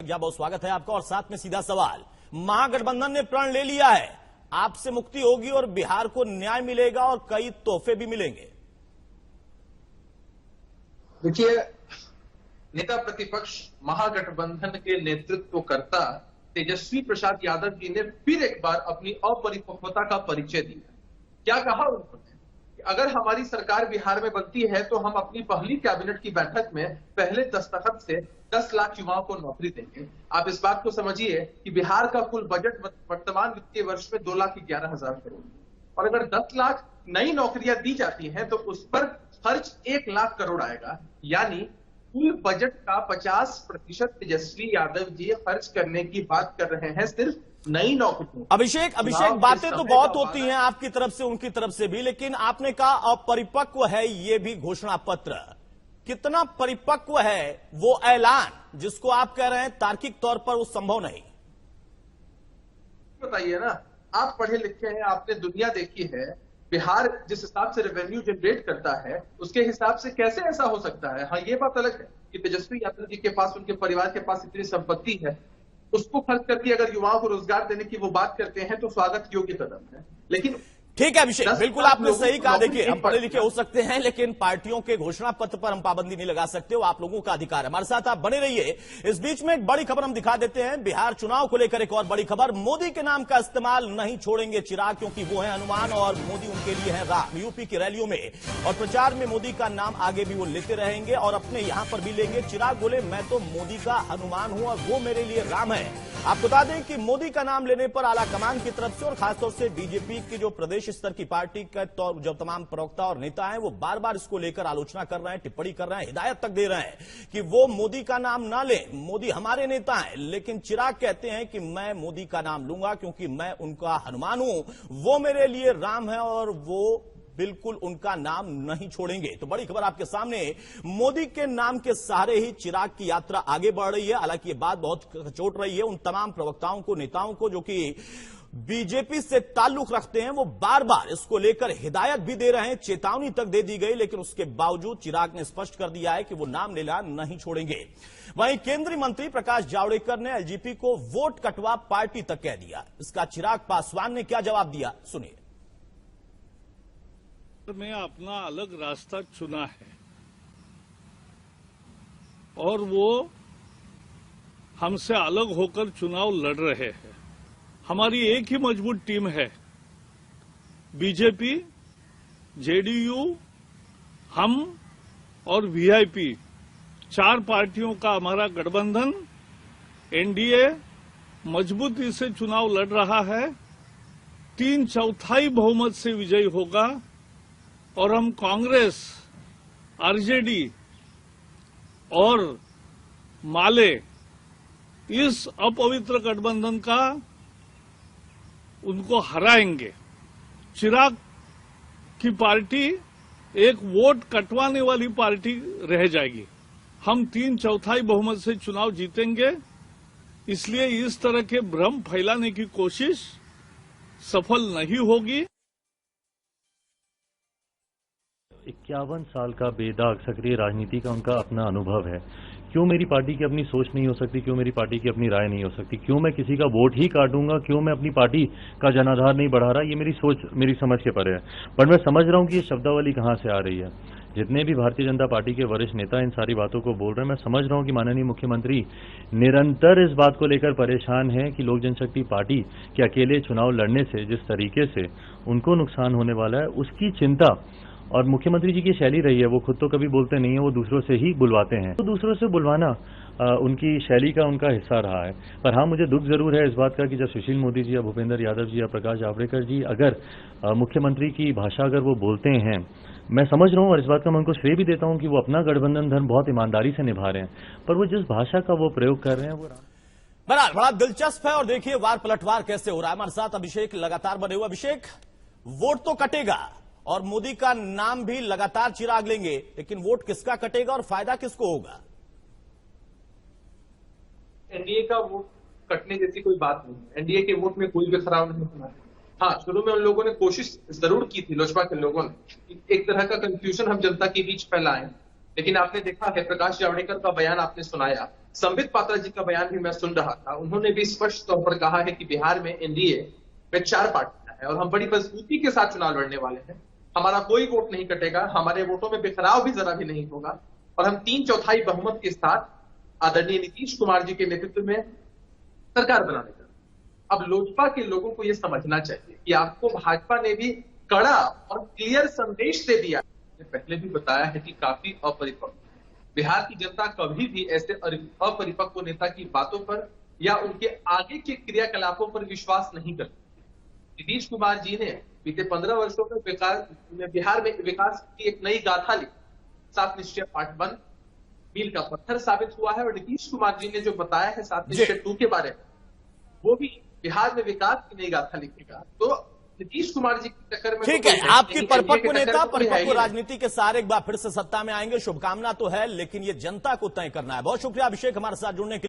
जी बहुत स्वागत है आपका। और साथ में सीधा सवाल, महागठबंधन ने प्रण ले लिया है, आपसे मुक्ति होगी और बिहार को न्याय मिलेगा और कई तोहफे भी मिलेंगे। देखिए, नेता प्रतिपक्ष महागठबंधन के नेतृत्वकर्ता तेजस्वी प्रसाद यादव जी ने फिर एक बार अपनी अपरिपक्वता का परिचय दिया। क्या कहा उन्होंने कि अगर हमारी सरकार बिहार में बनती है तो हम अपनी पहली कैबिनेट की बैठक में पहले दस्तखत से 10 लाख युवाओं को नौकरी देंगे। आप इस बात को समझिए कि बिहार का कुल बजट वर्तमान वित्तीय वर्ष में 2,11,000 करोड़, और अगर 10 लाख नई नौकरियां दी जाती हैं तो उस पर खर्च 1 लाख करोड़ आएगा। यानी कुल बजट का 50% तेजस्वी यादव जी खर्च करने की बात कर रहे हैं सिर्फ नई नौकरियों। अभिषेक बातें तो बहुत होती हैं आपकी तरफ से उनकी तरफ से भी, लेकिन आपने कहा अपरिपक्व है ये भी घोषणा पत्र। कितना परिपक्व है वो ऐलान जिसको आप कह रहे हैं तार्किक तौर पर वो संभव नहीं? बताइए ना, आप पढ़े लिखे हैं, आपने दुनिया देखी है। बिहार जिस हिसाब से रेवेन्यू जनरेट करता है उसके हिसाब से कैसे ऐसा हो सकता है? हाँ, ये बात अलग है कि तेजस्वी यादव जी के पास, उनके परिवार के पास इतनी संपत्ति है, उसको खर्च करके अगर युवाओं को रोजगार देने की वो बात करते हैं तो स्वागत योग्य कदम है। लेकिन ठीक है अभिषेक, बिल्कुल आपने सही कहा। देखिए, हम पढ़े लिखे हो सकते हैं लेकिन पार्टियों के घोषणा पत्र पर हम पाबंदी नहीं लगा सकते, वो आप लोगों का अधिकार है। हमारे साथ आप बने रहिए। इस बीच में एक बड़ी खबर हम दिखा देते हैं, बिहार चुनाव को लेकर एक और बड़ी खबर। मोदी के नाम का इस्तेमाल नहीं छोड़ेंगे चिराग, क्योंकि वो है हनुमान और मोदी उनके लिए है राम। यूपी की रैलियों में और प्रचार में मोदी का नाम आगे भी वो लेते रहेंगे और अपने यहां पर भी लेंगे। चिराग बोले, मैं तो मोदी का हनुमान हूं और वो मेरे लिए राम है। आपको बता दें कि मोदी का नाम लेने पर आला कमान की तरफ से और खासतौर से बीजेपी की जो प्रदेश स्तर की पार्टी का जो तमाम प्रवक्ता और नेता हैं वो बार बार इसको लेकर आलोचना कर रहे हैं, टिप्पणी कर रहे हैं, हिदायत तक दे रहे हैं कि वो मोदी का नाम ना लें, मोदी हमारे नेता हैं। लेकिन चिराग कहते हैं कि मैं मोदी का नाम लूंगा क्योंकि मैं उनका हनुमान हूं, वो मेरे लिए राम है और वो बिल्कुल उनका नाम नहीं छोड़ेंगे। तो बड़ी खबर आपके सामने, मोदी के नाम के सहारे ही चिराग की यात्रा आगे बढ़ रही है। हालांकि ये बात बहुत कचोट रही है उन तमाम प्रवक्ताओं को, नेताओं को जो कि बीजेपी से ताल्लुक रखते हैं। वो बार बार इसको लेकर हिदायत भी दे रहे हैं, चेतावनी तक दे दी गई, लेकिन उसके बावजूद चिराग ने स्पष्ट कर दिया है कि वो नाम लेना नहीं छोड़ेंगे। वहीं केंद्रीय मंत्री प्रकाश जावड़ेकर ने एलजीपी को वोट कटवा पार्टी तक कह दिया। इसका चिराग पासवान ने क्या जवाब दिया, सुनिए। में अपना अलग रास्ता चुना है और वो हमसे अलग होकर चुनाव लड़ रहे हैं। हमारी एक ही मजबूत टीम है, बीजेपी, जेडीयू, हम और वीआईपी, 4 पार्टियों का हमारा गठबंधन एनडीए मजबूती से चुनाव लड़ रहा है। 3/4 बहुमत से विजयी होगा और हम कांग्रेस, आरजेडी और माले इस अपवित्र गठबंधन का उनको हराएंगे। चिराग की पार्टी एक वोट कटवाने वाली पार्टी रह जाएगी। हम 3/4 बहुमत से चुनाव जीतेंगे, इसलिए इस तरह के भ्रम फैलाने की कोशिश सफल नहीं होगी। 51 साल का बेदाग सक्रिय राजनीति का उनका अपना अनुभव है। क्यों मेरी पार्टी की अपनी सोच नहीं हो सकती, क्यों मेरी पार्टी की अपनी राय नहीं हो सकती, क्यों मैं किसी का वोट ही काटूंगा, क्यों मैं अपनी पार्टी का जनाधार नहीं बढ़ा रहा, ये मेरी सोच, मेरी समझ के परे है। पर मैं समझ रहा हूं कि ये शब्दावली कहां से आ रही है। जितने भी भारतीय जनता पार्टी के वरिष्ठ नेता इन सारी बातों को बोल रहे हैं, मैं समझ रहा हूं कि माननीय मुख्यमंत्री निरंतर इस बात को लेकर परेशान है कि लोक जनशक्ति पार्टी के अकेले चुनाव लड़ने से जिस तरीके से उनको नुकसान होने वाला है उसकी चिंता। और मुख्यमंत्री जी की शैली रही है, वो खुद तो कभी बोलते नहीं है, वो दूसरों से ही बुलवाते हैं। तो दूसरों से बुलवाना उनकी शैली का उनका हिस्सा रहा है। पर हाँ, मुझे दुख जरूर है इस बात का कि जब सुशील मोदी जी या भूपेंद्र यादव जी या प्रकाश जावड़ेकर जी अगर मुख्यमंत्री की भाषा अगर वो बोलते हैं, मैं समझ रहा हूँ और इस बात का मैं उनको श्रेय भी देता हूँ कि वो अपना गठबंधन धर्म बहुत ईमानदारी से निभा रहे हैं, पर वो जिस भाषा का वो प्रयोग कर रहे हैं वो बहरहाल बड़ा दिलचस्प है। और देखिए वार पलटवार कैसे हो रहा है। हमारे साथ अभिषेक लगातार बने हुए। अभिषेक, वोट तो कटेगा और मोदी का नाम भी लगातार चिराग लेंगे, लेकिन वोट किसका कटेगा और फायदा किसको होगा? एनडीए का वोट कटने जैसी कोई बात नहीं है। एनडीए के वोट में कोई भी खराब नहीं हुआ है। हाँ, शुरू में उन लोगों ने कोशिश जरूर की थी, लोजपा के लोगों ने, एक तरह का कंफ्यूजन हम जनता के बीच फैलाएं, लेकिन आपने देखा है, प्रकाश जावड़ेकर का बयान आपने सुनाया संबित पात्रा जी का बयान भी मैं सुन रहा था, उन्होंने भी स्पष्ट तौर पर कहा है कि बिहार में एनडीए में 4 पार्टियां हैं और हम बड़ी मजबूती के साथ चुनाव लड़ने वाले हैं। हमारा कोई वोट नहीं कटेगा, हमारे वोटों में बिखराव भी जरा भी नहीं होगा और हम 3/4 बहुमत के साथ आदरणीय नीतीश कुमार जी के नेतृत्व में सरकार बनाने का। अब लोजपा के लोगों को यह समझना चाहिए कि आपको भाजपा ने भी कड़ा और क्लियर संदेश दे दिया। पहले भी बताया है कि काफी अपरिपक्व, बिहार की जनता कभी भी ऐसे अपरिपक्व नेता की बातों पर या उनके आगे के क्रियाकलापों पर विश्वास नहीं करते। नीतीश कुमार जी ने बीते 15 वर्षों में बिहार में विकास की एक नई गाथा लिखी। 7 निश्चय पार्ट 1 मील का पत्थर साबित हुआ है और नीतीश कुमार जी ने जो बताया है 7 निश्चय 2 के बारे में, वो भी बिहार में विकास की नई गाथा लिखेगा। तो नीतीश कुमार जी की टक्कर में ठीक है, आपकी परिपक्व नेता परिपक्व राजनीति के सारे एक बार फिर से सत्ता में आएंगे, शुभकामना तो है, लेकिन ये जनता को तय करना है। बहुत शुक्रिया अभिषेक हमारे साथ जुड़ने के लिए।